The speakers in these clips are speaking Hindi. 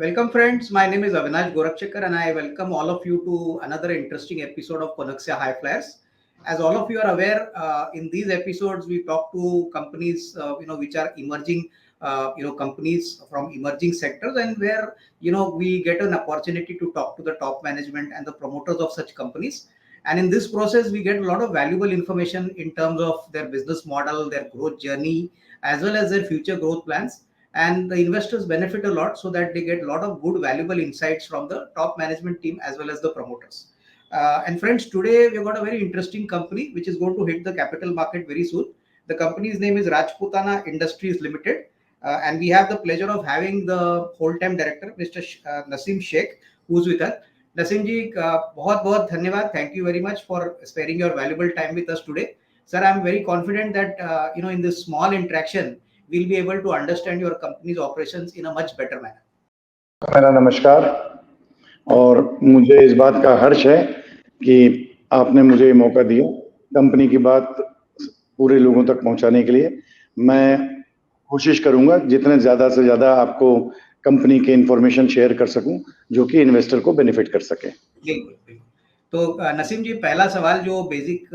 Welcome friends, my name is Avinash Gorakshekar and I welcome all of you to another interesting episode of Conexia High Flyers. As all of you are aware, in these episodes we talk to companies which are emerging companies from emerging sectors, and where we get an opportunity to talk to the top management and the promoters of such companies. And in this process we get a lot of valuable information in terms of their business model, their growth journey, as well as their future growth plans. And the investors benefit a lot, so that they get a lot of good valuable insights from the top management team as well as the promoters. And friends, today we've got a very interesting company which is going to hit the capital market very soon. The company's name is Rajputana Industries Limited, and we have the pleasure of having the whole-time director, Mr. Naseem Sheikh, who's with us. Naseem ji, बहुत बहुत धन्यवाद. Thank you very much for sparing your valuable time with us today. Sir, I'm very confident that in this small interaction we'll be able to understand your company's operations in a much better manner. मेरा नमस्कार, और मुझे इस बात का हर्ष है कि आपने मुझे मौका दिया कंपनी की बात पूरे लोगों तक पहुंचाने के लिए। मैं कोशिश करूंगा जितने ज्यादा से ज्यादा आपको कंपनी के इंफॉर्मेशन शेयर कर सकूं जो कि इन्वेस्टर को बेनिफिट कर सके। बिल्कुल। तो नसीम जी, पहला सवाल जो बेसिक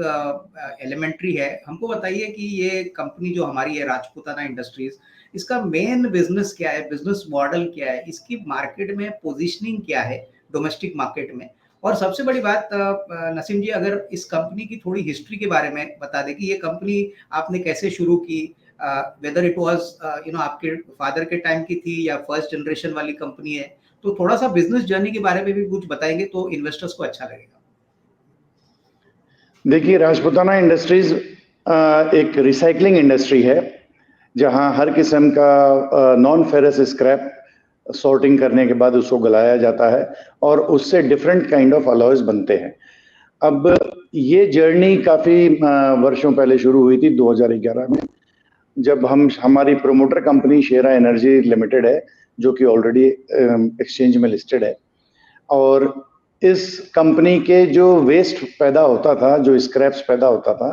एलिमेंट्री है, हमको बताइए कि ये कंपनी जो हमारी है राजपूताना इंडस्ट्रीज, इसका मेन बिजनेस क्या है, बिजनेस मॉडल क्या है, इसकी मार्केट में पोजीशनिंग क्या है डोमेस्टिक मार्केट में, और सबसे बड़ी बात नसीम जी, अगर इस कंपनी की थोड़ी हिस्ट्री के बारे में बता दें कि ये कंपनी आपने कैसे शुरू की, वेदर इट वाज आपके फादर के टाइम की थी या फर्स्ट जनरेशन वाली कंपनी है, तो थोड़ा सा बिजनेस जर्नी के बारे में भी कुछ बताएंगे तो इन्वेस्टर्स को अच्छा लगेगा। देखिए, राजपूताना इंडस्ट्रीज एक रिसाइकलिंग इंडस्ट्री है जहां हर किस्म का नॉन फेरस स्क्रैप सॉर्टिंग करने के बाद उसको गलाया जाता है और उससे डिफरेंट काइंड ऑफ अलॉयज बनते हैं। अब ये जर्नी काफी वर्षों पहले शुरू हुई थी 2011 में, जब हमारी प्रोमोटर कंपनी शेरा एनर्जी लिमिटेड है जो कि ऑलरेडी एक्सचेंज में लिस्टेड है, और इस कंपनी के जो वेस्ट पैदा होता था, जो स्क्रैप्स पैदा होता था,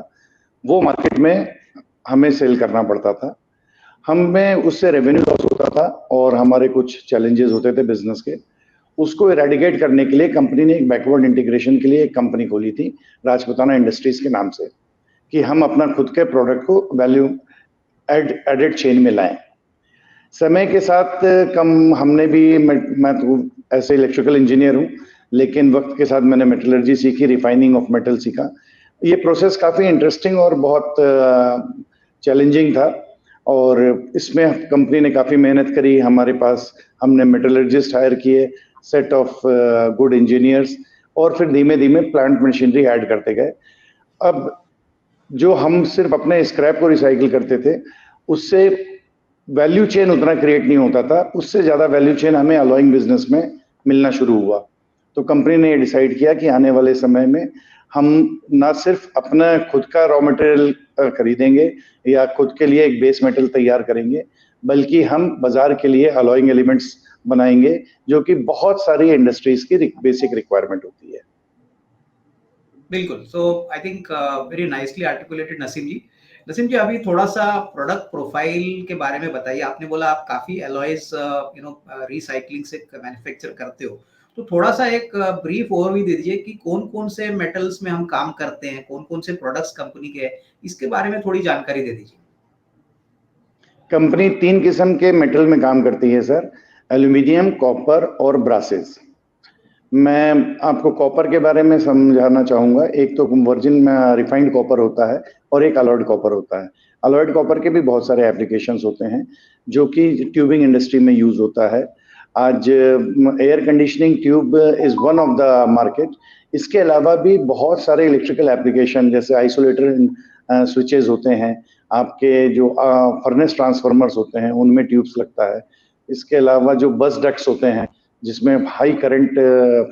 वो मार्केट में हमें सेल करना पड़ता था। हमें उससे रेवेन्यू लॉस होता था और हमारे कुछ चैलेंजेस होते थे बिजनेस के। उसको इरेडिकेट करने के लिए कंपनी ने एक बैकवर्ड इंटीग्रेशन के लिए एक कंपनी खोली थी राजपूताना इंडस्ट्रीज के नाम से, कि हम अपना खुद के प्रोडक्ट को वैल्यू एडेड चेन में लाएं। समय के साथ हमने भी, मैं तो ऐसे इलेक्ट्रिकल इंजीनियर हूं, लेकिन वक्त के साथ मैंने मेटलर्जी सीखी, रिफाइनिंग ऑफ मेटल सीखा। ये प्रोसेस काफी इंटरेस्टिंग और बहुत चैलेंजिंग था, और इसमें कंपनी ने काफी मेहनत करी। हमारे पास हमने मेटलर्जिस्ट हायर किए, सेट ऑफ गुड इंजीनियर्स, और फिर धीमे धीमे प्लांट मशीनरी ऐड करते गए। अब जो हम सिर्फ अपने स्क्रैप को रिसाइकिल करते थे, उससे वैल्यू चेन उतना क्रिएट नहीं होता था, उससे ज्यादा वैल्यू चेन हमें अलॉइंग बिजनेस में मिलना शुरू हुआ। तो कंपनी ने डिसाइड किया कि आने वाले समय में हम ना सिर्फ अपना खुद का रॉ मटेरियल खरीदेंगे या खुद के लिए एक बेस मेटल तैयार करेंगे, बल्कि हम बाजार के लिए अलॉइंग एलिमेंट्स बनाएंगे, जो कि बहुत सारी इंडस्ट्रीज की बेसिक रिक्वायरमेंट होती है। बिल्कुल। So I think very nicely articulated Naseem ji. Naseem ji, अभी थोड़ा सा प्रोडक्ट प्रोफाइल के बारे में बताइए। आपने बोला आप काफी अलॉयज रिसाइकलिंग से मैन्युफैक्चर करते हो, तो थोड़ा सा एक ब्रीफ ओवरव्यू दे दीजिए कि कौन कौन से मेटल्स में हम काम करते हैं, कौन कौन से प्रोडक्ट्स कंपनी के हैं, इसके बारे में थोड़ी जानकारी दे दीजिए। कंपनी 3 किस्म के मेटल में काम करती है सर, एल्यूमिनियम, कॉपर और ब्रासेस। मैं आपको कॉपर के बारे में समझाना चाहूंगा। एक तो वर्जिन रिफाइंड कॉपर होता है और एक अलॉयड कॉपर होता है। अलॉयड कॉपर के भी बहुत सारे एप्लीकेशंस होते हैं जो कि ट्यूबिंग इंडस्ट्री में यूज होता है। आज air conditioning tube is one of the market. इसके अलावा भी बहुत सारे इलेक्ट्रिकल एप्लीकेशन, जैसे आइसोलेटर स्विचेस होते हैं, आपके जो फर्नेस ट्रांसफार्मर्स होते हैं उनमें ट्यूब्स लगता है। इसके अलावा जो बस डक्ट्स होते हैं जिसमें हाई करंट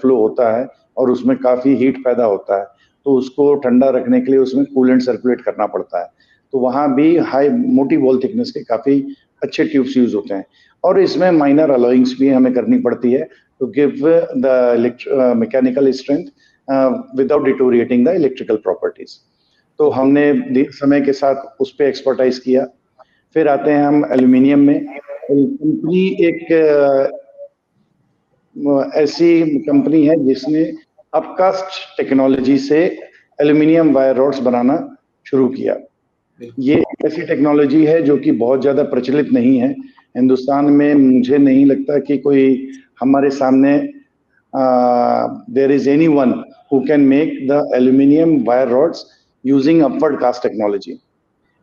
फ्लो होता है और उसमें काफी हीट पैदा होता है, तो उसको ठंडा रखने के लिए उसमें कूलेंट सर्कुलेट करना पड़ता है, तो वहां भी हाई मोटी वॉल थिकनेस के काफी अच्छे ट्यूब्स यूज होते हैं। और इसमें माइनर अलॉइंग्स भी हमें करनी पड़ती है to give the mechanical strength without deteriorating the electrical properties. तो हमने समय के साथ उस पर एक्सपर्टाइज किया। फिर आते हैं हम एल्यूमिनियम में। कंपनी एक ऐसी कंपनी है जिसने अपकास्ट टेक्नोलॉजी से एल्यूमिनियम वायर रॉड्स बनाना शुरू किया। ये एक ऐसी टेक्नोलॉजी है जो कि बहुत ज़्यादा प्रचलित नहीं है हिंदुस्तान में। मुझे नहीं लगता कि कोई हमारे सामने there is anyone who can make the aluminium wire rods using upward cast technology.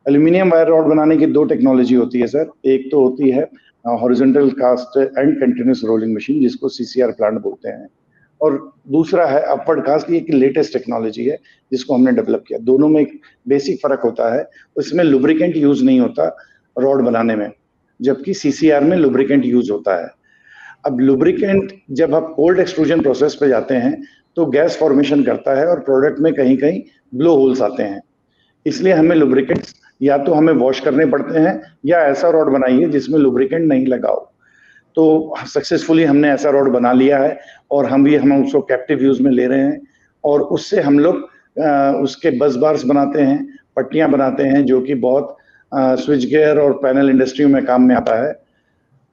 Aluminium wire rod बनाने की दो टेक्नोलॉजी होती है सर। एक तो होती है horizontal cast and continuous rolling machine, जिसको सीसीआर प्लांट बोलते हैं, और दूसरा है अपवर्ड कास्ट। ये एक लेटेस्ट टेक्नोलॉजी है जिसको हमने डेवलप किया। दोनों में एक बेसिक फर्क होता है, उसमें लुब्रिकेंट यूज नहीं होता रॉड बनाने में, जबकि सीसीआर में लुब्रिकेंट यूज होता है। अब लुब्रिकेंट जब आप कोल्ड एक्सट्रूजन प्रोसेस पे जाते हैं तो गैस फॉर्मेशन करता है और प्रोडक्ट में कहीं कहीं ब्लो होल्स आते हैं। इसलिए हमें लुब्रिकेंट्स या तो हमें वॉश करने पड़ते हैं या ऐसा रॉड बनाइए जिसमें लुब्रिकेंट नहीं लगाओ। तो सक्सेसफुली हमने ऐसा रॉड बना लिया है और हम उसको कैप्टिव यूज में ले रहे हैं, और उससे हम लोग उसके बस बार्स बनाते हैं, पट्टियां बनाते हैं, जो कि बहुत स्विच गियर और पैनल इंडस्ट्री में काम में आता है।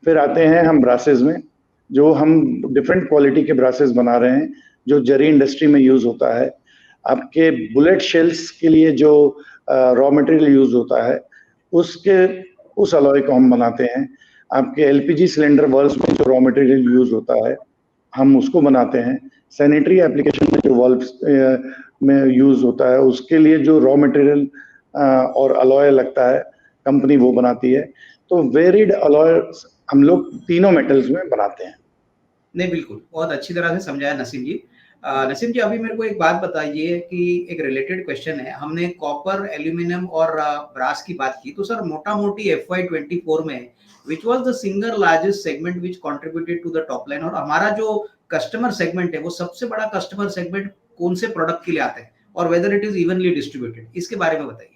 फिर आते हैं हम ब्रासेस में, जो हम डिफरेंट क्वालिटी के ब्रासेस बना रहे हैं जो जरी इंडस्ट्री में यूज होता है। आपके बुलेट शेल्स के लिए जो रॉ मटेरियल यूज होता है उस अलॉय को हम बनाते हैं। आपके एलपीजी सिलेंडर वाल्व्स में जो रॉ मटेरियल यूज होता है हम उसको बनाते हैं। सैनिटरी एप्लीकेशन में जो वाल्व्स में यूज होता है उसके लिए जो रॉ मटेरियल और अलॉय लगता है कंपनी वो बनाती है। तो वेरिड अलॉय हम लोग तीनों मेटल्स में बनाते हैं। नहीं, बिल्कुल, बहुत अच्छी तरह से समझाया नसीम जी। नसीम जी, अभी मेरे को एक बात बताइए कि एक रिलेटेड क्वेश्चन है। हमने कॉपर, एल्यूमिनियम और ब्रास की बात की, तो सर मोटा-मोटी FY24 में which was the single largest segment which contributed to the top line, और हमारा जो कस्टमर सेगमेंट है वो सबसे बड़ा कस्टमर सेगमेंट कौन से प्रोडक्ट के लिए आता है और whether it is evenly distributed, इसके बारे में बताइए।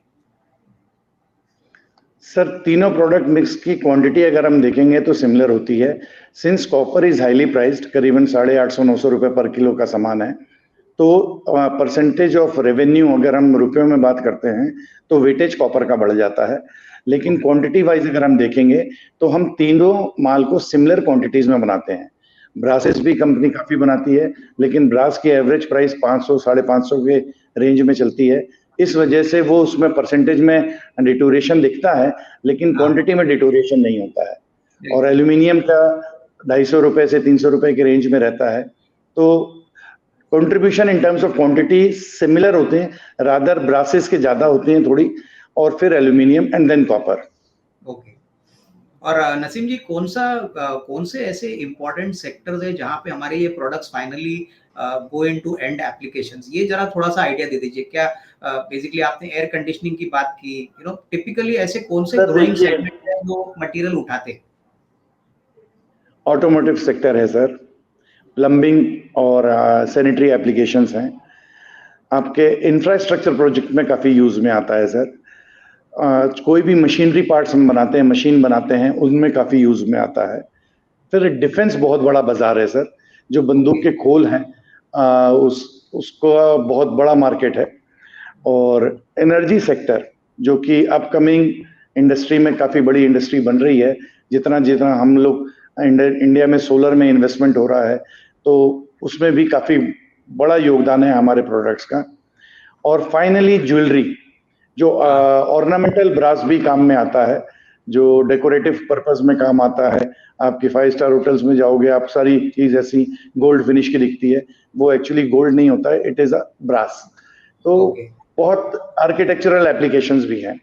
सर तीनों प्रोडक्ट मिक्स की क्वांटिटी अगर हम देखेंगे तो सिमिलर होती है। Since copper is highly priced, करीबन 850-900 रुपए पर किलो का सामान है, तो परसेंटेज ऑफ रेवेन्यू अगर हम रुपयों में बात करते हैं तो वेटेज कॉपर का बढ़ जाता है। लेकिन क्वांटिटी वाइज अगर हम देखेंगे तो हम तीनों माल को सिमिलर क्वांटिटीज में बनाते हैं। ब्रासेस भी कंपनी काफी बनाती है, लेकिन ब्रास की एवरेज प्राइस 500-550 के रेंज में चलती है। इस वजह से वो उसमें परसेंटेज में डिटोरेशन दिखता है, लेकिन क्वांटिटी में डिटोरेशन नहीं होता है। और एल्यूमिनियम का 250 रुपए से 300 रुपए के रेंज में रहता है। तो contribution in terms of quantity similar होते हैं, रादर ब्रासेस के ज्यादा होते हैं थोड़ी, और फिर aluminium and than copper. Okay. और नसीम जी, कौन से ऐसे इंपॉर्टेंट सेक्टर्स है जहां पे हमारे ये products finally go into and applications, ये जरा थोड़ा सा आइडिया दे दीजिए। क्या बेसिकली आपने एयर कंडीशनिंग की बात की, टिपिकली ऐसे कौन से ग्रोइंग सेगमेंट है जो मटेरियल उठाते हैं? ऑटोमोटिव सेक्टर है सर, प्लम्बिंग और सैनिटरी एप्लीकेशंस हैं। आपके इंफ्रास्ट्रक्चर प्रोजेक्ट में काफ़ी यूज़ में आता है सर। कोई भी मशीनरी पार्ट्स हम बनाते हैं, मशीन बनाते हैं, उनमें काफ़ी यूज़ में आता है। फिर डिफेंस बहुत बड़ा बाजार है सर, जो बंदूक के खोल हैं उसको बहुत बड़ा मार्केट है। और एनर्जी सेक्टर जो कि अपकमिंग इंडस्ट्री में काफ़ी बड़ी इंडस्ट्री बन रही है। जितना जितना हम लोग इंडिया में सोलर में इन्वेस्टमेंट हो रहा है तो उसमें भी काफ़ी बड़ा योगदान है हमारे प्रोडक्ट्स का। और फाइनली ज्वेलरी, जो ऑर्नामेंटल ब्रास भी काम में आता है, जो डेकोरेटिव पर्पस में काम आता है। आपकी 5 स्टार होटल्स में जाओगे आप, सारी चीज ऐसी गोल्ड फिनिश की दिखती है, वो एक्चुअली गोल्ड नहीं होता है, इट इज अ ब्रास। तो बहुत आर्किटेक्चरल एप्लीकेशंस भी हैं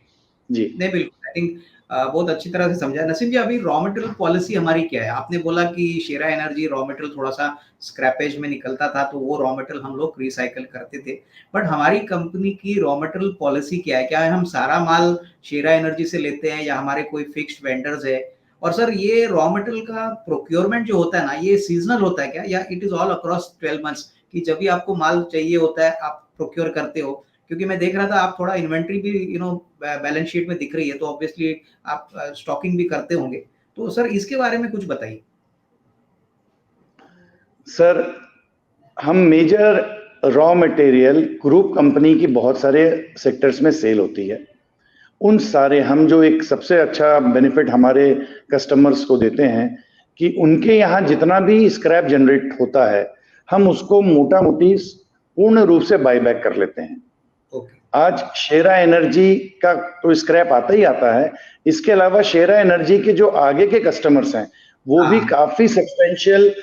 जी। नहीं, बिल्कुल, आई थिंक बहुत अच्छी तरह से समझा। नसीम जी, अभी रॉ मटेरियल पॉलिसी हमारी क्या है? आपने बोला कि शेरा एनर्जी रॉ मटेरियल थोड़ा सा स्क्रैपेज में निकलता था तो वो रॉ मटेरियल हम लोग रिसाइकल करते थे, बट हमारी कंपनी की रॉ मटेरियल पॉलिसी क्या है? क्या है, हम सारा माल शेरा एनर्जी से लेते हैं या हमारे कोई फिक्स्ड वेंडर्स है? और सर ये रॉ मटेरियल का प्रोक्योरमेंट जो होता है ना, ये सीजनल होता है क्या, या it is all across 12 months कि जब भी आपको माल चाहिए होता है आप प्रोक्योर करते हो? क्योंकि मैं देख रहा था आप थोड़ा इन्वेंट्री भी बैलेंस शीट में दिख रही है, तो ऑब्वियसली आप स्टॉकिंग भी करते होंगे, तो सर इसके बारे में कुछ बताइए। सर हम major raw material group company की बहुत सारे सेक्टर्स में सेल होती है। उन सारे हम जो एक सबसे अच्छा बेनिफिट हमारे कस्टमर्स को देते हैं कि उनके यहाँ जितना भी स्क्रैप जनरेट होता है हम उसको मोटा मोटी पूर्ण रूप से बायबैक कर लेते हैं। ओके, आज शेरा एनर्जी का तो स्क्रैप आता ही आता है, इसके अलावा शेरा एनर्जी के जो आगे के कस्टमर्स हैं वो भी हाँ, काफी सब्सटेंशियल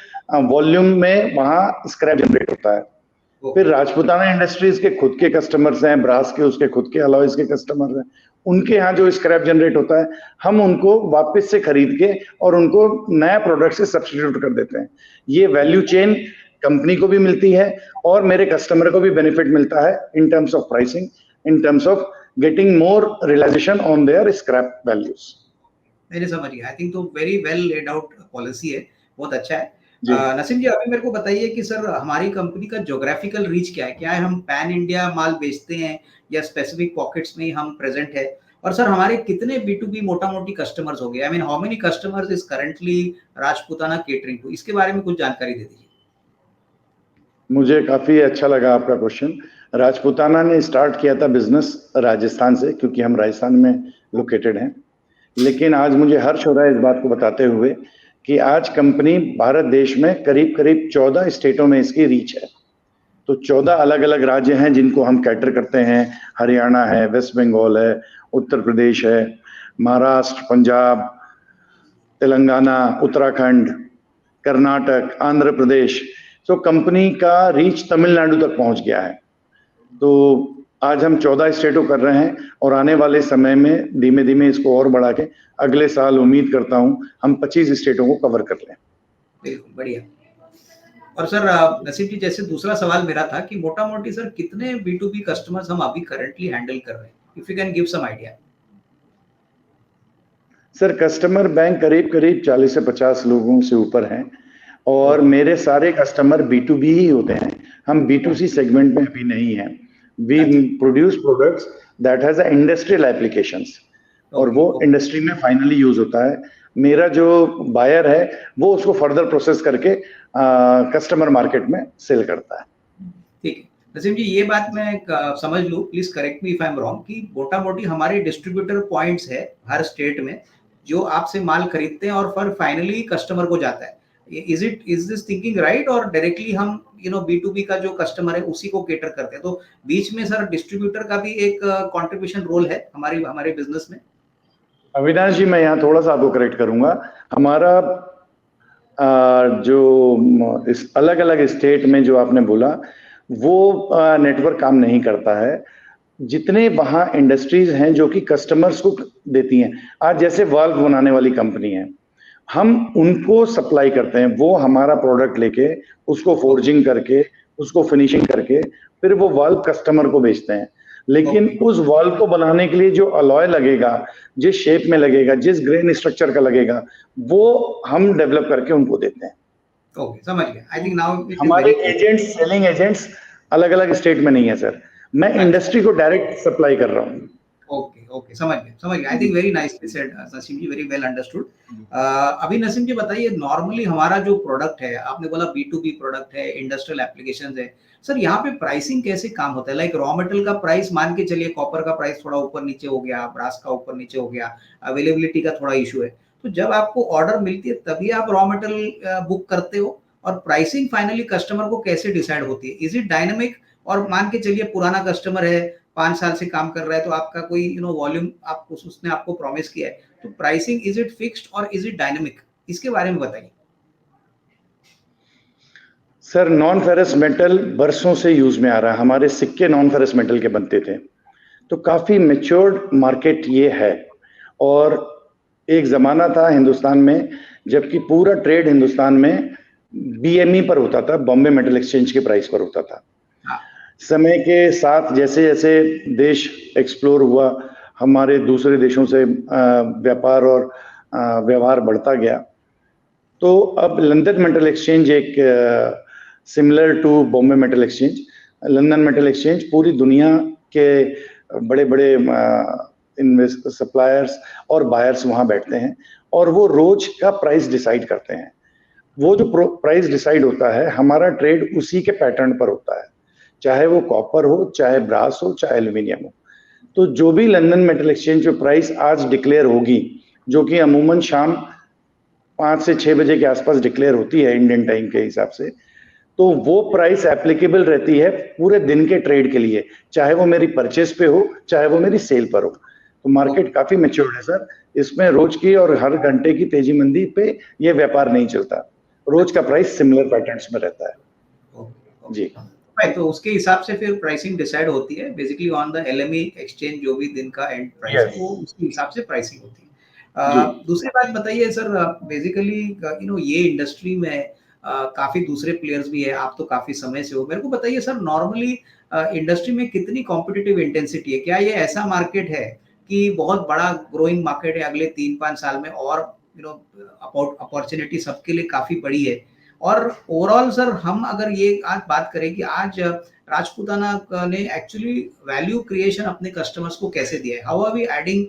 वॉल्यूम में वहां स्क्रैप जनरेट होता है। ओके, फिर राजपूताना इंडस्ट्रीज के खुद के कस्टमर्स हैं, ब्रास के उसके खुद के अलॉयज के कस्टमर्स हैं, उनके यहाँ जो स्क्रैप जनरेट होता है हम उनको वापस से खरीद के और उनको नया प्रोडक्ट से सब्स्टिट्यूट कर देते हैं। ये वैल्यू चेन कंपनी को भी मिलती है और मेरे कस्टमर को भी बेनिफिट मिलता है in terms of pricing, in terms of getting more realization on their scrap values. मैंने समझ गया। आई थिंक तो very well laid out policy है, बहुत अच्छा है। जी नसीम जी, अभी मेरे को बताइए कि सर हमारी कंपनी का ज्योग्राफिकल रीच क्या है? क्या है हम पैन इंडिया माल बेचते हैं या स्पेसिफिक पॉकेट्स में ही हम प्रेजेंट है? और सर हमारे कितने B2B मोटा-मोटी कस्टमर्स हो गए? I mean how many customers is currently Rajputana catering to? इसके बारे में कुछ जानकारी दे दीजिए। मुझे काफी अच्छा लगा आपका क्वेश्चन। राजपूताना ने स्टार्ट किया था बिजनेस राजस्थान से, क्योंकि हम राजस्थान में लोकेटेड हैं। लेकिन आज मुझे हर्ष हो रहा है इस बात को बताते हुए कि आज कंपनी भारत देश में करीब करीब 14 स्टेटों में इसकी रीच है। तो 14 अलग अलग राज्य हैं जिनको हम कैटर करते हैं। हरियाणा है, वेस्ट बंगाल है, उत्तर प्रदेश है, महाराष्ट्र, पंजाब, तेलंगाना, उत्तराखंड, कर्नाटक, आंध्र प्रदेश। तो कंपनी का रीच तमिलनाडु तक पहुंच गया है। तो आज हम 14 स्टेटों कर रहे हैं और आने वाले समय में धीमे धीमे इसको और बढ़ा के अगले साल उम्मीद करता हूं हम 25 स्टेटों को कवर कर लें। बिल्कुल, बढ़िया। और सर नसीब जी, जैसे दूसरा सवाल मेरा था कि मोटा-मोटी सर कितने B2B कस्टमर्स हम अभी करंटली हैंडल कर रहे हैं? If you can give some idea. Sir customer bank करीब करीब 40 से 50 लोगों से ऊपर हैं और ओके, मेरे सारे कस्टमर B2B ही होते हैं। हम B2C सेगमेंट में अभी नहीं हैं। वी अच्छा, produce products that has industrial applications और ओके, वो ओके, इंडस्ट्री में फाइनली यूज होता है। मेरा जो बायर है वो उसको फर्दर प्रोसेस करके कस्टमर मार्केट में सेल करता है। ठीक है। नसीम जी, ये बात मैं समझ लूँ, please correct me if I am wrong, कि मोटा-मोटी हमारे डिस्ट्रीब्यूटर पॉइंट्स है हर स्टेट में, जो आपसे माल खरीदते हैं और फिर फाइनली कस्टमर को जाता है। Is this thinking right? और डायरेक्टली हम B2B का जो कस्टमर है उसी को कैटर करते हैं? तो बीच में सर डिस्ट्रीब्यूटर का भी एक कंट्रीब्यूशन रोल है हमारी हमारे बिजनेस में? अविनाश जी, मैं यहाँ थोड़ा सा आपको करेक्ट करूंगा। हमारा जो इस अलग अलग स्टेट में जो आपने बोला वो नेटवर्क काम नहीं करता है। जितने वहां इंडस्ट्रीज हैं जो कि कस्टमर्स को देती हैं, आज जैसे वाल्व बनाने वाली कंपनी है, हम उनको सप्लाई करते हैं। वो हमारा प्रोडक्ट लेके उसको फोर्जिंग करके उसको फिनिशिंग करके फिर वो वाल्व कस्टमर को बेचते हैं। लेकिन ओके, उस वाल्व को बनाने के लिए जो अलॉय लगेगा, जिस शेप में लगेगा, जिस ग्रेन स्ट्रक्चर का लगेगा, वो हम डेवलप करके उनको देते हैं। ओके, समझ गया। I think now it is हमारे very clear. Agents, selling agents अलग अलग स्टेट में नहीं है सर। मैं अच्छा, इंडस्ट्री को डायरेक्ट सप्लाई कर रहा हूँ। ओके, ओके, समझ गया, समझ गया। I think very nicely said Naseem ji, very well understood. अभी नसीम जी बताइए, नॉर्मली हमारा जो प्रोडक्ट है, आपने बोला B2B प्रोडक्ट है, इंडस्ट्रियल एप्लीकेशंस है, सर यहाँ पे प्राइसिंग कैसे काम होता है? लाइक रॉ मटेरियल का प्राइस मान के चलिए, कॉपर का प्राइस थोड़ा ऊपर नीचे हो गया, ब्रास का ऊपर नीचे हो गया, अवेलेबिलिटी का थोड़ा इशू है, तो जब आपको ऑर्डर मिलती है तभी आप रॉ मटेरियल बुक करते हो? और प्राइसिंग फाइनली कस्टमर को कैसे डिसाइड होती है? Is it dynamic? और मान के चलिए पुराना कस्टमर है, 5 साल से काम कर रहा है, तो आपका कोई वॉल्यूम आप उसने आपको प्रॉमिस किया है, तो प्राइसिंग इज इट फिक्स्ड और इज इट डायनामिक? इसके बारे में बताइए। सर नॉन फेरस मेटल बरसों से यूज में आ रहा है। हमारे सिक्के नॉन फेरस मेटल के बनते थे, तो काफी मैच्योर्ड मार्केट ये है। और एक जमाना था हिंदुस्तान में जबकि पूरा ट्रेड हिंदुस्तान में BME पर होता था, बॉम्बे मेटल एक्सचेंज के प्राइस पर होता था। हाँ, समय के साथ जैसे जैसे देश एक्सप्लोर हुआ, हमारे दूसरे देशों से व्यापार और व्यवहार बढ़ता गया, तो अब लंदन मेटल एक्सचेंज एक similar to Bombay metal exchange, London metal exchange पूरी दुनिया के बड़े बड़े इन्वेस्ट सप्लायर्स और बायर्स वहां बैठते हैं और वो रोज का प्राइस डिसाइड करते हैं। वो जो प्राइस डिसाइड होता है, हमारा ट्रेड उसी के पैटर्न पर होता है, चाहे वो कॉपर हो, चाहे ब्रास हो, चाहे एल्यूमिनियम हो। तो जो भी लंदन मेटल एक्सचेंज पे प्राइस आज डिक्लेयर होगी, जो कि अमूमन शाम 5 से 6 बजे के आसपास डिक्लेयर होती है इंडियन टाइम के हिसाब से, तो वो प्राइस एप्लीकेबल रहती है पूरे दिन के ट्रेड के लिए, चाहे वो मेरी परचेस पे हो, चाहे वो मेरी सेल पर हो। तो मार्केट काफी मैच्योर्ड है सर, इसमें रोज की और हर घंटे की तेजी मंदी पे ये व्यापार नहीं चलता, रोज का प्राइस सिमिलर पैटर्न्स में रहता है। जी भाई, तो उसके हिसाब से फिर प्राइसिंग डिसाइड होती है basically on the LME exchange, जो भी दिन का एंड प्राइस है वो उसके हिसाब से प्राइसिंग होती है। दूसरी बात बताइए सर, बेसिकली ये इंडस्ट्री में काफी दूसरे प्लेयर्स भी है, आप तो काफी समय से हो, मेरे को बताइए सर, नॉर्मली इंडस्ट्री में कितनी कॉम्पिटिटिव इंटेंसिटी है? क्या ये ऐसा मार्केट है कि बहुत बड़ा ग्रोइंग मार्केट है अगले 3-5 साल में, और अपॉर्चुनिटी सबके लिए काफी बड़ी है? और ओवरऑल सर, हम अगर ये आज बात करें कि आज राजपूताना ने एक्चुअली वैल्यू क्रिएशन अपने कस्टमर्स को कैसे दिया है, how are we adding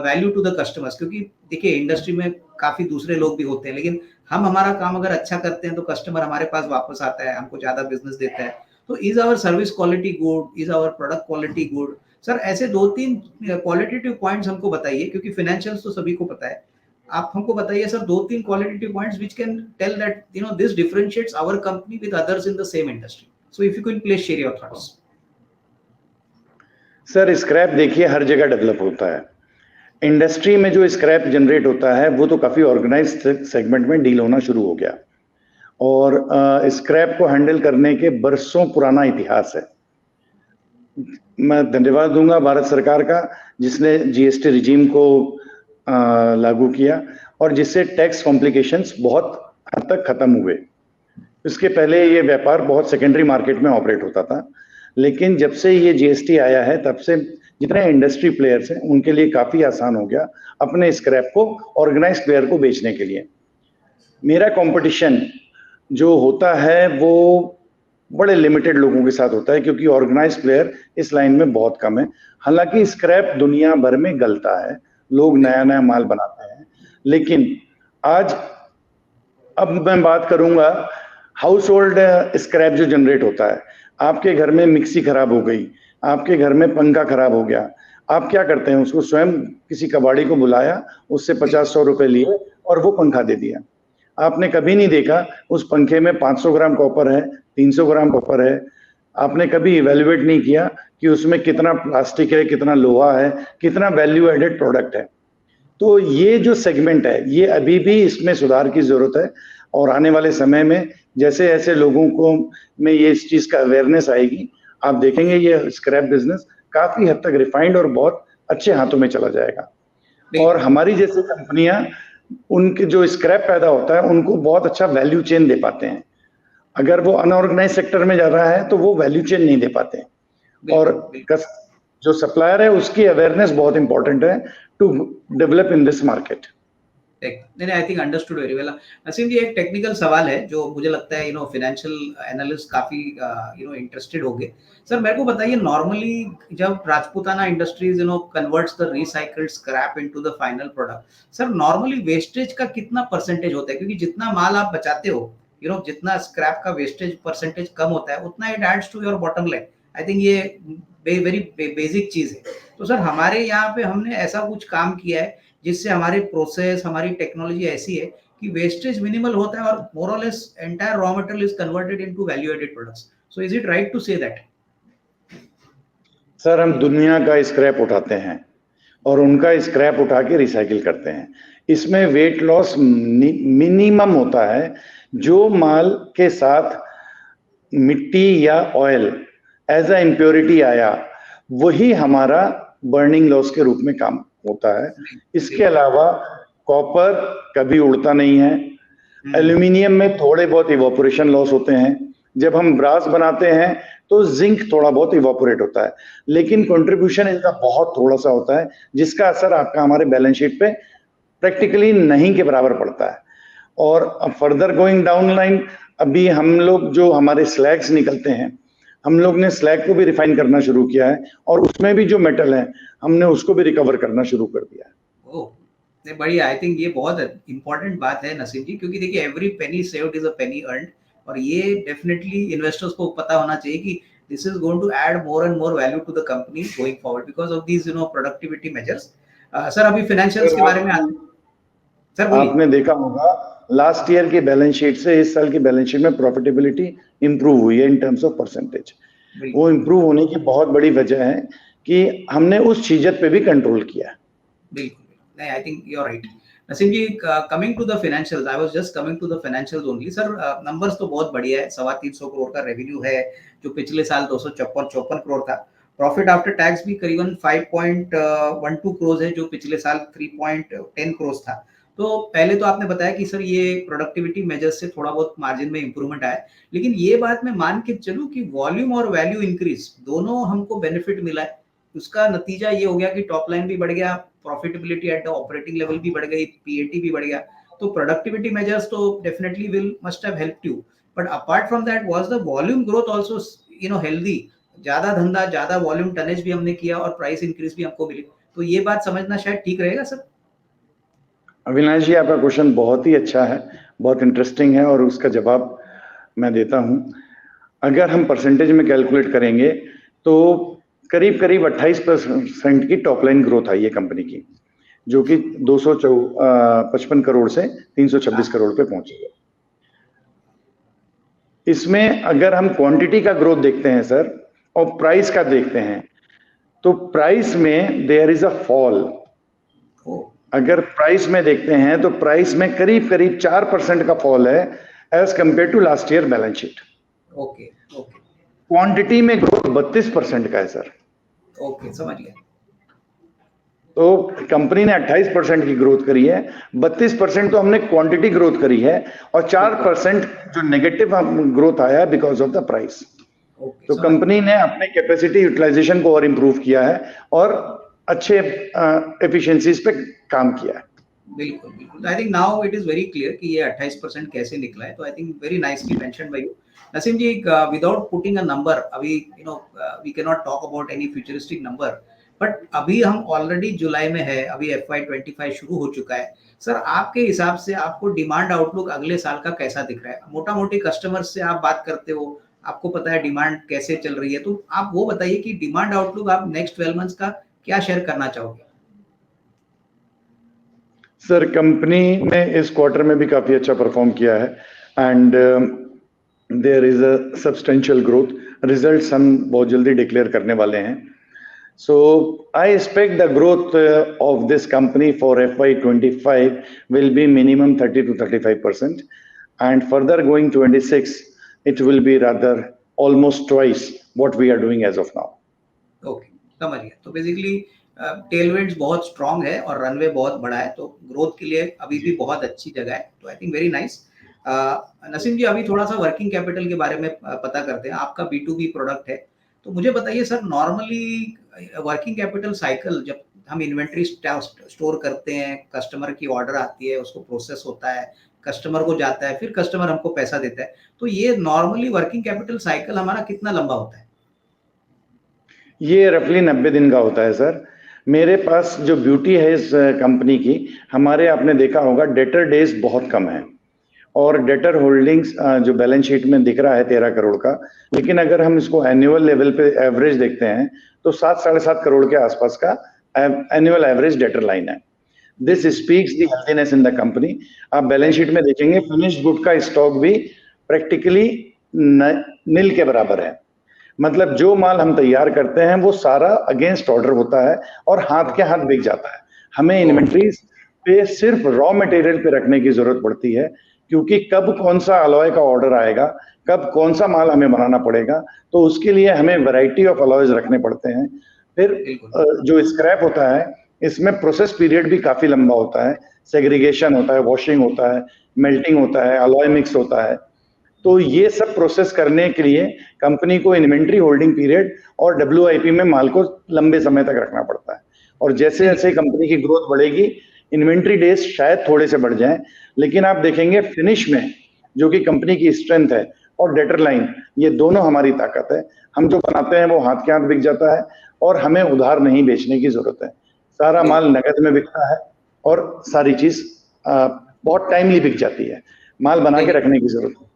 value to the customers? क्योंकि देखिए इंडस्ट्री में काफी दूसरे लोग भी होते हैं, लेकिन हम हमारा काम अगर अच्छा करते हैं तो कस्टमर हमारे पास वापस आता है, हमको ज्यादा बिजनेस देता है। तो is our service quality good, is our product quality good? Sir ऐसे 2-3 क्वालिटेटिव पॉइंट्स हमको बताइए, क्योंकि फाइनेंशियल्स तो सभी को पता है। आप हमको बताइए sir 2-3 qualitative points which can tell that this differentiates our company with others in the same industry. So if you can please share your thoughts. Sir scrap देखिए हर जगह डेवलप होता है, इंडस्ट्री में जो स्क्रैप जनरेट होता है वो तो काफी ऑर्गेनाइज्ड सेगमेंट में डील होना शुरू हो गया, और स्क्रैप को हैंडल करने के बरसों पुराना इतिहास है। मैं धन्यवाद दूंगा भारत सरकार का, जिसने जीएसटी रिजीम को लागू किया और जिससे टैक्स कॉम्प्लिकेशंस बहुत हद तक खत्म हुए। इसके पहले ये व्यापार बहुत सेकेंडरी मार्केट में ऑपरेट होता था, लेकिन जब से ये जीएसटी आया है तब से जितने इंडस्ट्री प्लेयर्स हैं उनके लिए काफी आसान हो गया अपने स्क्रैप को ऑर्गेनाइज्ड प्लेयर को बेचने के लिए। मेरा कंपटीशन जो होता है वो बड़े लिमिटेड लोगों के साथ होता है, क्योंकि ऑर्गेनाइज्ड प्लेयर इस लाइन में बहुत कम है। हालांकि स्क्रैप दुनिया भर में गलता है, लोग नया नया माल बनाते हैं, लेकिन आज अब मैं बात करूंगा हाउस होल्ड स्क्रैप जो जनरेट होता है। आपके घर में मिक्सी खराब हो गई, आपके घर में पंखा खराब हो गया, आप क्या करते हैं? उसको स्वयं किसी कबाड़ी को बुलाया, उससे 50-100 रुपए लिए और वो पंखा दे दिया। आपने कभी नहीं देखा उस पंखे में 500 ग्राम कॉपर है, 300 ग्राम कॉपर है। आपने कभी इवेल्युएट नहीं किया कि उसमें कितना प्लास्टिक है, कितना लोहा है, कितना वैल्यू एडेड प्रोडक्ट है। तो ये जो सेगमेंट है ये अभी भी इसमें सुधार की जरूरत है, और आने वाले समय में जैसे ऐसे लोगों को में ये इस चीज का अवेयरनेस आएगी, आप देखेंगे ये स्क्रैप बिजनेस काफी हद तक रिफाइंड और बहुत अच्छे हाथों में चला जाएगा। और हमारी जैसी कंपनियां उनके जो स्क्रैप पैदा होता है उनको बहुत अच्छा वैल्यू चेन दे पाते हैं। अगर वो अनऑर्गेनाइज सेक्टर में जा रहा है तो वो वैल्यू चेन नहीं दे पाते, और जो सप्लायर है उसकी अवेयरनेस बहुत इंपॉर्टेंट है to develop in this market. नहीं, I think understood very well. Naseem ji, एक टेक्निकल सवाल है जो मुझे लगता है फाइनेंशियल एनालिस्ट काफी इंटरेस्टेड होंगे। सर मेरे को बताइए, नॉर्मली जब Rajputana industries converts the recycled scrap into the final product, sir normally wastage का कितना परसेंटेज होता है? क्योंकि जितना माल आप बचाते हो, जितना स्क्रैप का वेस्टेज परसेंटेज कम होता है, उतना it adds to your bottom line. I think ये वेरी बेसिक चीज है। तो सर हमारे यहाँ पे हमने ऐसा कुछ काम किया है जिससे हमारी प्रोसेस, हमारी टेक्नोलॉजी ऐसी है कि वेस्टेज मिनिमल होता है और मोर और less entire raw material is converted into value added products. So is it right to say that? Sir हम दुनिया का स्क्रैप उठाते हैं और उनका स्क्रैप उठा के रिसाइकिल करते हैं। इसमें वेट लॉस मिनिमम होता है। जो माल के साथ मिट्टी या ऑयल एज अ इम्प्योरिटी आया वही हमारा बर्निंग लॉस के रूप में काम होता है। इसके अलावा कॉपर कभी उड़ता नहीं है। एल्यूमिनियम में थोड़े बहुत इवोपोरेशन लॉस होते हैं। जब हम ब्रास बनाते हैं तो जिंक थोड़ा बहुत इवोपोरेट होता है, लेकिन कंट्रीब्यूशन इनका बहुत थोड़ा सा होता है, जिसका असर आपका हमारे बैलेंस शीट पे प्रैक्टिकली नहीं के बराबर पड़ता है। और फर्दर गोइंग डाउन लाइन, अभी हम लोग जो हमारे स्लैग्स निकलते हैं, हम लोग ने स्लैग को भी रिफाइन करना शुरू किया है, और उसमें भी जो मेटल है हमने उसको भी रिकवर करना शुरू कर दिया है। ओह बढ़िया। आई थिंक ये बहुत इंपॉर्टेंट बात है नसीम जी, क्योंकि देखिए every penny saved is a penny earned, और ये डेफिनेटली इन्वेस्टर्स को पता होना चाहिए कि this is going to add more and more value to the company going forward because of these productivity measures. Sir अभी फाइनेंशियल्स के बारे में सर बोलिए। आपने देखा होगा लास्ट ईयर की बैलेंस शीट से इस साल की बैलेंस शीट में प्रॉफिटेबिलिटी इंप्रूव हुई है इन टर्म्स ऑफ परसेंटेज। वो बिल्कुल इंप्रूव होने की बहुत बड़ी वजह है कि हमने उस चीजत पे भी कंट्रोल किया। बिल्कुल नहीं, I think you are right. Naseem ji, coming to the financials, I was just coming to the financials only. Sir numbers तो बहुत बढ़िया है, 325 करोड़ का रेवेन्यू है जो पिछले साल 254 करोड़ था। प्रॉफिट आफ्टर टैक्स भी करीबन 5.12 करोड़ है जो पिछले साल 3.10 करोड़ था। तो पहले तो आपने बताया कि सर ये प्रोडक्टिविटी मेजर्स से थोड़ा बहुत मार्जिन में इंप्रूवमेंट आया, लेकिन ये बात मैं मान के चलूं कि वॉल्यूम और वैल्यू इंक्रीज दोनों हमको बेनिफिट मिला है। उसका नतीजा ये हो गया कि टॉप लाइन भी बढ़ गया, profitability at the operating level भी बढ़ गई, पीएटी भी बढ़ गया। तो प्रोडक्टिविटी मेजर्स तो definitely will must have helped you, but apart from that was the volume growth also healthy? ज्यादा धंधा, ज्यादा वॉल्यूम टनेज भी हमने किया और प्राइस इंक्रीज भी हमको मिली। तो ये बात समझना शायद ठीक रहेगा सर। अविनाश जी, आपका क्वेश्चन बहुत ही अच्छा है, बहुत इंटरेस्टिंग है और उसका जवाब मैं देता हूं। अगर हम परसेंटेज में कैलकुलेट करेंगे तो करीब करीब 28% की टॉप लाइन ग्रोथ आई है कंपनी की, जो कि 255 करोड़ से 326 करोड़ पे पहुंची है। इसमें अगर हम क्वांटिटी का ग्रोथ देखते हैं सर और प्राइस का देखते हैं तो प्राइस में देयर इज अ फॉल। अगर प्राइस में देखते हैं तो प्राइस में करीब करीब 4% का फॉल है as compared to last year balance sheet. Okay okay quantity में ग्रोथ 32% का है सर। ओके, समझ गया। तो कंपनी ने 28% की ग्रोथ करी है, 32% तो हमने क्वांटिटी ग्रोथ करी है और 4% जो नेगेटिव ग्रोथ आया है बिकॉज ऑफ द प्राइस। तो कंपनी ने अपने कैपेसिटी यूटिलाइजेशन को और इंप्रूव किया है और अच्छे एफिशिएंसीज पे काम किया है। बिल्कुल बिल्कुल, I think now it is very clear कि ये 28% कैसे निकला है। तो I think very nicely mentioned by you Naseem ji. Without putting a number, अभी we can not talk about any futuristic number, but अभी हम ऑलरेडी जुलाई में है, अभी FY25 शुरू हो चुका है। सर आपके हिसाब से आपको डिमांड आउटलुक अगले साल का कैसा दिख रहा है? मोटा मोटी कस्टमर्स से आप बात करते हो, आपको पता है डिमांड कैसे चल रही है, तो आप वो बताइए कि डिमांड आउटलुक आप नेक्स्ट 12 मंथ्स का क्या शेयर करना चाहोगे? सर कंपनी ने इस क्वार्टर में भी काफी अच्छा परफॉर्म किया है and there is a substantial growth. Results हम बहुत जल्दी डिक्लेयर करने वाले हैं। So I expect the growth of this company for FY25 will be minimum 30 to 35% and further going 26 it will be rather almost twice what we are doing as of now. Okay, समझ गया। तो बेसिकली टेलविंड्स बहुत स्ट्रांग है और रनवे बहुत बड़ा है, तो ग्रोथ के लिए अभी भी बहुत अच्छी जगह है। तो I think very nice. Naseem ji, अभी थोड़ा सा वर्किंग कैपिटल के बारे में पता करते हैं। आपका B2B प्रोडक्ट है, तो मुझे बताइए sir, normally working capital cycle, जब हम इन्वेंट्री स्टोर करते हैं, कस्टमर की ऑर्डर आती है, उसको प्रोसेस होता है, कस्टमर को जाता है, फिर कस्टमर हमको पैसा देता है, तो ये नॉर्मली वर्किंग कैपिटल साइकिल हमारा कितना लंबा होता है? ये रफली 90 दिन का होता है सर। मेरे पास जो ब्यूटी है इस कंपनी की, हमारे आपने देखा होगा डेटर डेज बहुत कम है और डेटर होल्डिंग्स जो बैलेंस शीट में दिख रहा है 13 करोड़ का, लेकिन अगर हम इसको एनुअल लेवल पे एवरेज देखते हैं तो 7-7.5 करोड़ के आसपास का एनुअल एवरेज डेटर लाइन है। This speaks the healthiness in the company. आप बैलेंस शीट में देखेंगे फिनिश्ड गुड का स्टॉक भी प्रैक्टिकली नील के बराबर है। मतलब जो माल हम तैयार करते हैं वो सारा अगेंस्ट ऑर्डर होता है और हाथ के हाथ बिक जाता है। हमें इन्वेंट्री पे सिर्फ रॉ मटेरियल पे रखने की जरूरत पड़ती है, क्योंकि कब कौन सा अलॉय का ऑर्डर आएगा, कब कौन सा माल हमें बनाना पड़ेगा, तो उसके लिए हमें वैरायटी ऑफ अलॉयज रखने पड़ते हैं। फिर जो स्क्रैप होता है इसमें प्रोसेस पीरियड भी काफी लंबा होता है। सेग्रीगेशन होता है, वॉशिंग होता है, मेल्टिंग होता है, अलॉय मिक्स होता है। तो ये सब प्रोसेस करने के लिए कंपनी को इन्वेंट्री होल्डिंग पीरियड और WIP में माल को लंबे समय तक रखना पड़ता है। और जैसे जैसे कंपनी की ग्रोथ बढ़ेगी इन्वेंट्री डेज शायद थोड़े से बढ़ जाएं, लेकिन आप देखेंगे फिनिश में जो कि कंपनी की स्ट्रेंथ है और डेटर लाइन, ये दोनों हमारी ताकत है। हम जो बनाते हैं वो हाथ के हाथ बिक जाता है और हमें उधार नहीं बेचने की जरूरत है। सारा माल नगद में बिकता है और सारी चीज बहुत टाइमली बिक जाती है। माल बना के रखने की जरूरत है।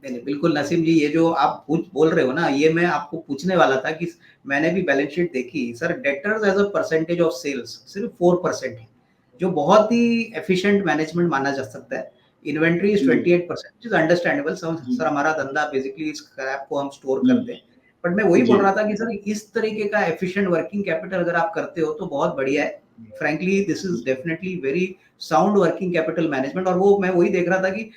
नहीं, बिल्कुल नसीम जी, ये जो आप बोल रहे हो ना, ये मैं आपको पूछने वाला था कि मैंने भी बैलेंस शीट देखी sir, debtors as a percentage of sales सिर्फ 4% है। जो बहुत ही एफिशिएंट मैनेजमेंट माना जा सकता है। Inventory is 28%, which is understandable. Sir हमारा धंधा बेसिकली स्क्रैप को हम स्टोर करते हैं, बट मैं वही बोल रहा था कि सर इस तरीके का एफिशिएंट वर्किंग कैपिटल अगर आप करते हो तो बहुत बढ़िया है। Frankly this is definitely very sound working capital management. और वो मैं वही देख रहा था कि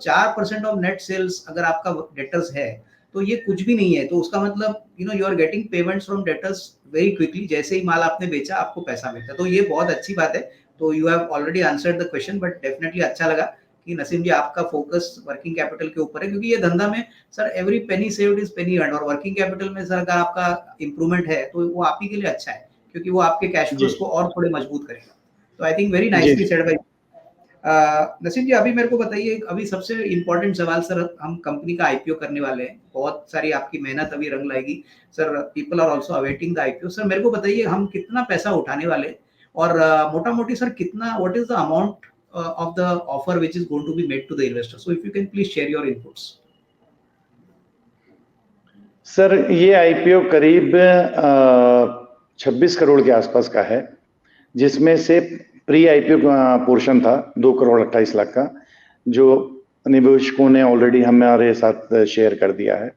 4% ऑफ नेट सेल्स अगर आपका डेटर्स है तो ये कुछ भी नहीं है। तो उसका मतलब you are getting payments from debtors very quickly. जैसे ही माल आपने बेचा आपको पैसा मिलता है, तो ये बहुत अच्छी बात है। तो you have already answered the question, but definitely अच्छा लगा कि नसीम जी आपका फोकस वर्किंग कैपिटल के ऊपर है, क्योंकि ये धंधा में sir every penny saved is Penney earned. और वर्किंग कैपिटल में सर अगर आपका इंप्रूवमेंट है तो वो आप ही के लिए अच्छा है, क्योंकि वो आपके कैश फ्लोज को और थोड़े मजबूत करेगा। तो I think very nicely said by Naseem ji. अभी मेरे को बताइए, अभी सबसे इम्पोर्टेंट सवाल सर, हम कंपनी का आईपीओ करने वाले हैं, बहुत सारी आपकी मेहनत अभी रंग लाएगी sir. People are also awaiting the IPO. Sir मेरे को बताइए हम कितना पैसा उठाने वाले हैं, और मोटा मोटी सर कितना, what is the amount of the offer which is going to be made to the investor? So if you can please share your inputs. Sir ये आईपीओ करीब 26 करोड़ के आसपास का है, जिसमें से प्री आईपीओ पोर्शन था 2 करोड़ 28 लाख का, जो निवेशकों ने ऑलरेडी हमारे साथ शेयर कर दिया है।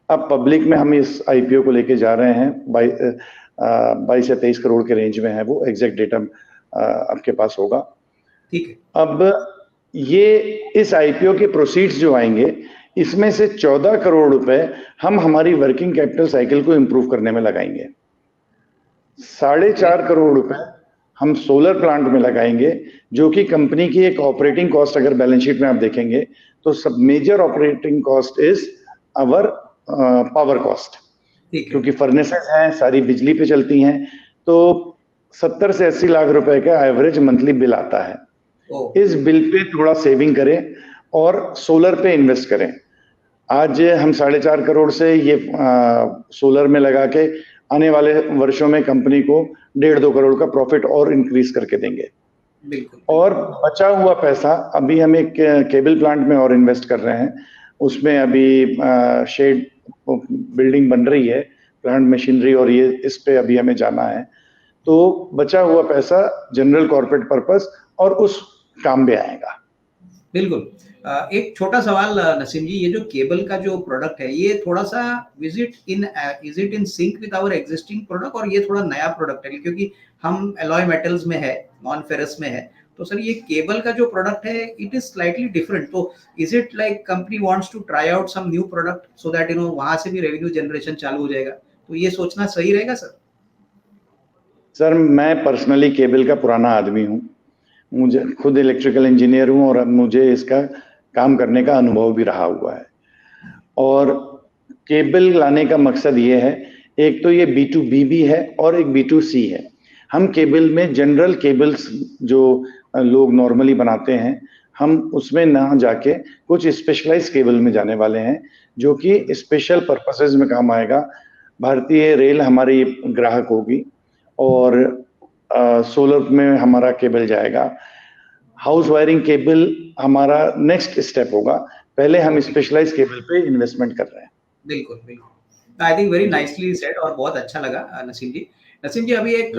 अब पब्लिक में हम इस आईपीओ को लेके जा रहे हैं, 22 या 23 करोड़ के रेंज में है वो। एग्जैक्ट डेटा आपके पास होगा। ठीक है। अब ये इस आईपीओ के प्रोसीड्स जो आएंगे, इसमें से 14 करोड़ रुपए हम हमारी वर्किंग कैपिटल साइकिल को इंप्रूव करने में लगाएंगे। 4.5 करोड़ रुपए हम सोलर प्लांट में लगाएंगे, जो कि कंपनी की एक ऑपरेटिंग कॉस्ट, अगर बैलेंस शीट में आप देखेंगे तो सब major operating cost is our power cost, क्योंकि फर्नेसेस हैं, सारी बिजली पे चलती हैं। तो 70 से 80 लाख रुपए का एवरेज मंथली बिल आता है। इस बिल पे थोड़ा सेविंग करें और सोलर पे इन्वेस्ट करें। आज हम 4.5 करोड़ से ये सोलर में लगा के आने वाले वर्षों में कंपनी को 1.5-2 करोड़ का प्रॉफिट और इंक्रीज करके देंगे। बिल्कुल। और बचा हुआ पैसा अभी हम एक केबल प्लांट में और इन्वेस्ट कर रहे हैं। उसमें अभी शेड बिल्डिंग बन रही है, प्लांट मशीनरी, और ये इस पे अभी हमें जाना है। तो बचा हुआ पैसा जनरल कॉर्पोरेट पर्पस और उस काम में आएगा। बिल्कुल। एक छोटा सवाल नसीम जी, ये जो केबल का जो प्रोडक्ट है, ये थोड़ा सा is it in sync with our existing product, और ये थोड़ा नया प्रोडक्ट है? क्योंकि हम एलॉय मेटल्स में है, नॉन फेरस में है, तो सर ये केबल का जो प्रोडक्ट है इट इज स्लाइटली डिफरेंट। तो is it like company wants to try out some new product so that वहां से भी रेवेन्यू जनरेशन चालू हो जाएगा? तो ये सोचना सही रहेगा सर? सर मैं पर्सनली केबल का पुराना आदमी हूँ, मुझे खुद इलेक्ट्रिकल इंजीनियर हूँ, और मुझे इसका काम करने का अनुभव भी रहा हुआ है। और केबल लाने का मकसद ये है, एक तो ये B2B भी है और एक B2C है। हम केबल में जनरल केबल्स जो लोग नॉर्मली बनाते हैं, हम उसमें ना जाके कुछ स्पेशलाइज्ड केबल में जाने वाले हैं, जो कि स्पेशल पर्पसेस में काम आएगा। भारतीय रेल हमारी ग्राहक होगी, और सोलर में हमारा केबल जाएगा। हाउस वायरिंग केबल हमारा नेक्स्ट स्टेप होगा। पहले हम स्पेशलाइज्ड केबल पे इन्वेस्टमेंट कर रहे हैं। बिल्कुल बिल्कुल। I think very nicely said, और बहुत अच्छा लगा नसीम जी। नसीम जी अभी एक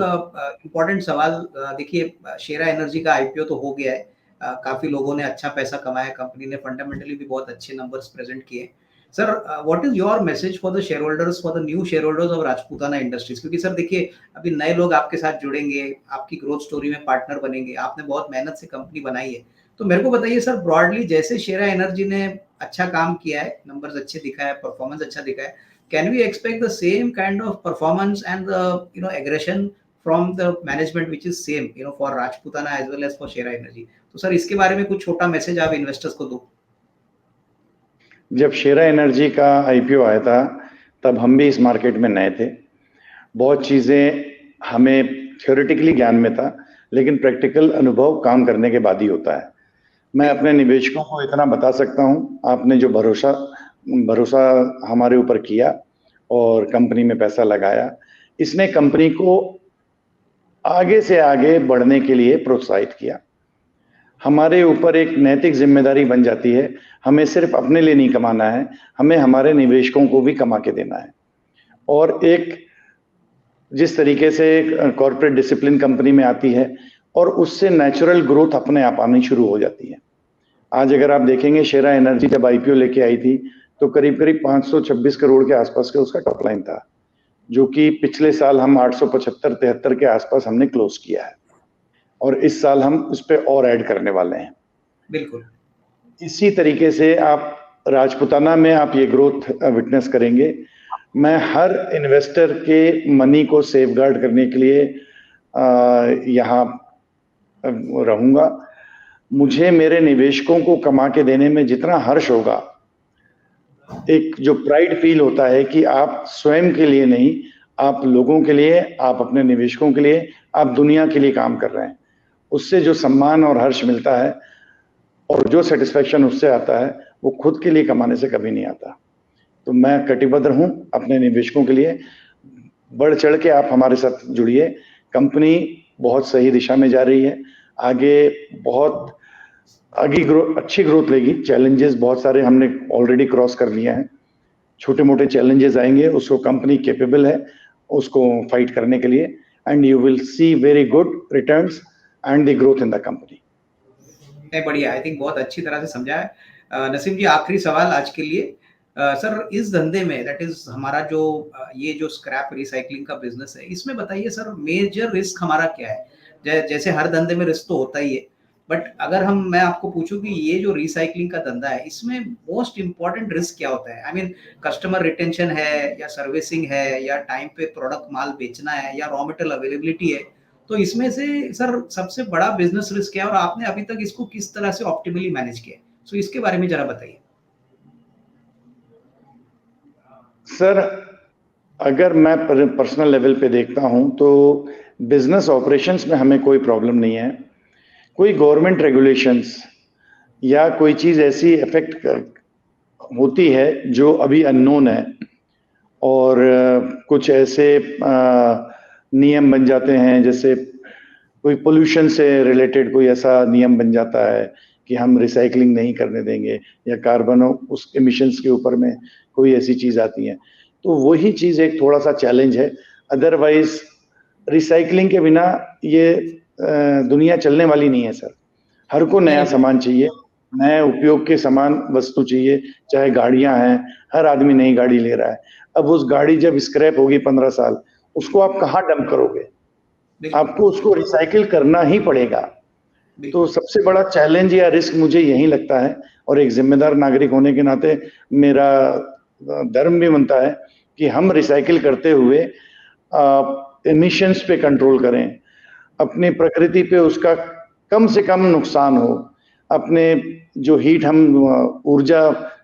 इम्पोर्टेंट सवाल, देखिए शेरा एनर्जी का आईपीओ तो हो गया है, काफी लोगों ने अच्छा पैसा कमाया, कंपनी ने फंडामेंटली भी बहुत अच्छे नंबर्स प्रेजेंट किए। Sir what is your message for the share holders, for the new share holders of Rajputana industries? क्योंकि सर देखिए अभी नए लोग आपके साथ जुड़ेंगे, आपकी ग्रोथ स्टोरी में पार्टनर बनेंगे, आपने बहुत मेहनत से कंपनी बनाई है। तो मेरे को बताइए सर, ब्रॉडली जैसे शेरा एनर्जी ने अच्छा काम किया है, नंबर्स अच्छे दिखाए, परफॉर्मेंस अच्छा दिखाया, can we expect the same kind of performance and the aggression from the management which is same for Rajputana as well as for Shera Energy? तो सर इसके बारे में कुछ छोटा मैसेज आप इन्वेस्टर्स को दो। जब शेरा एनर्जी का आईपीओ आया था तब हम भी इस मार्केट में नए थे। बहुत चीजें हमें थ्योरेटिकली ज्ञान में था, लेकिन प्रैक्टिकल अनुभव काम करने के बाद ही होता है। मैं अपने निवेशकों को इतना बता सकता हूँ, आपने जो भरोसा हमारे ऊपर किया और कंपनी में पैसा लगाया, इसने कंपनी को आगे से आगे बढ़ने के लिए प्रोत्साहित किया। हमारे ऊपर एक नैतिक जिम्मेदारी बन जाती है, हमें सिर्फ अपने लिए नहीं कमाना है, हमें हमारे निवेशकों को भी कमा के देना है। और एक जिस तरीके से कॉर्पोरेट डिसिप्लिन कंपनी में आती है और उससे नेचुरल ग्रोथ अपने आप आनी शुरू हो जाती है। आज अगर आप देखेंगे शेरा एनर्जी जब आईपीओ लेके आई थी तो करीब करीब 526 करोड़ के आसपास का उसका टॉप लाइन था, जो कि पिछले साल हम 875-73 के आसपास हमने क्लोज किया है और इस साल हम उस पर और ऐड करने वाले हैं। बिल्कुल। इसी तरीके से आप राजपुताना में आप ये ग्रोथ विटनेस करेंगे। मैं हर इन्वेस्टर के मनी को सेफगार्ड करने के लिए यहाँ रहूंगा। मुझे मेरे निवेशकों को कमा के देने में जितना हर्ष होगा, एक जो प्राइड फील होता है कि आप स्वयं के लिए नहीं, आप लोगों के लिए, आप अपने निवेशकों के लिए, आप दुनिया के लिए काम कर रहे हैं, उससे जो सम्मान और हर्ष मिलता है और जो सेटिस्फेक्शन उससे आता है वो खुद के लिए कमाने से कभी नहीं आता। तो मैं कटिबद्ध हूं अपने निवेशकों के लिए। बढ़ चढ़ के आप हमारे साथ जुड़िए। कंपनी बहुत सही दिशा में जा रही है, आगे बहुत अच्छी ग्रोथ लेगी। चैलेंजेस बहुत सारे हमने ऑलरेडी क्रॉस कर लिए हैं। छोटे मोटे चैलेंजेस आएंगे, उसको कंपनी कैपेबल है उसको फाइट करने के लिए, and you will see very good returns and the growth in the company. बढ़िया, आई थिंक बहुत अच्छी तरह से समझा है। नसीम जी, आखिरी सवाल आज के लिए। सर, इस धंधे में दैट इज हमारा जो ये जो स्क्रैप रिसाइकलिंग का बिजनेस है, इसमें बताइए सर मेजर रिस्क हमारा क्या है? जैसे हर धंधे में रिस्क तो होता ही है, बट अगर मैं आपको पूछूं कि ये जो रिसाइकलिंग का धंधा है, इसमें मोस्ट इंपॉर्टेंट रिस्क क्या होता है? आई मीन कस्टमर रिटेंशन है या सर्विसिंग है या टाइम पे प्रोडक्ट माल बेचना है या रॉ मटेरियल अवेलेबिलिटी है? तो इसमें से सर सबसे बड़ा बिजनेस रिस्क क्या है और आपने अभी तक इसको किस तरह से ऑप्टिमली मैनेज किया है? सो इसके बारे में जरा बताइए। सर, अगर मैं पर्सनल लेवल पे देखता हूं तो बिजनेस ऑपरेशंस में हमें कोई प्रॉब्लम नहीं है। कोई गवर्नमेंट रेगुलेशंस या कोई चीज ऐसी इफेक्ट होती है जो अभी अननोन है और कुछ ऐसे नियम बन जाते हैं, जैसे कोई पोल्यूशन से रिलेटेड कोई ऐसा नियम बन जाता है कि हम रिसाइकलिंग नहीं करने देंगे, या कार्बन उस एमिशंस के ऊपर में कोई ऐसी चीज आती है, तो वही चीज एक थोड़ा सा चैलेंज है। अदरवाइज रिसाइकलिंग के बिना ये दुनिया चलने वाली नहीं है सर। हर को नया सामान चाहिए, नए उपयोग के सामान वस्तु चाहिए, चाहे गाड़ियां हैं, हर आदमी नई गाड़ी ले रहा है। अब उस गाड़ी जब स्क्रैप होगी 15 साल, उसको आप कहाँ डंप करोगे? आपको उसको रिसाइकिल करना ही पड़ेगा। तो सबसे बड़ा चैलेंज या रिस्क मुझे यही लगता है, और एक जिम्मेदार नागरिक होने के नाते मेरा धर्म भी बनता है कि हम रिसाइकिल करते हुए एमिशंस पे कंट्रोल करें, अपनी प्रकृति पे उसका कम से कम नुकसान हो। अपने जो हीट हम ऊर्जा,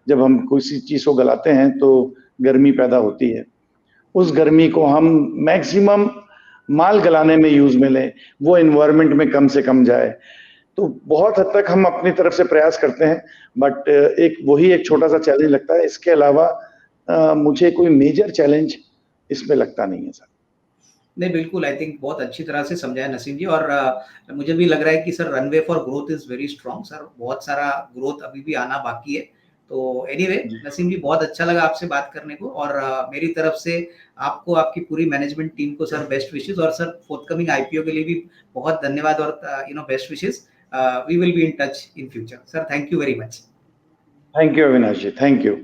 जब हम किसी चीज को गलाते हैं तो गर्मी पैदा होती है, उस गर्मी को हम मैक्सिमम माल गलाने में यूज में लें, वो एनवायरनमेंट में कम से कम जाए। तो बहुत हद तक हम अपनी तरफ से प्रयास करते हैं, बट वही एक छोटा सा चैलेंज लगता है। इसके अलावा मुझे कोई मेजर चैलेंज इसमें लगता नहीं है सर। नहीं, बिल्कुल, आई थिंक बहुत अच्छी तरह से समझाया नसीम जी, और मुझे भी लग रहा है कि sir runway for growth is very strong sir, बहुत सारा ग्रोथ अभी भी आना बाकी है। तो एनीवे नसीम जी, बहुत अच्छा लगा आपसे बात करने को, और मेरी तरफ से आपको, आपकी पूरी मैनेजमेंट टीम को सर बेस्ट विशेस, और सर फोर्थकमिंग आईपीओ के लिए भी बहुत धन्यवाद और best wishes. We will be in touch in future sir. Thank you very much. Thank you Avinash ji, thank you.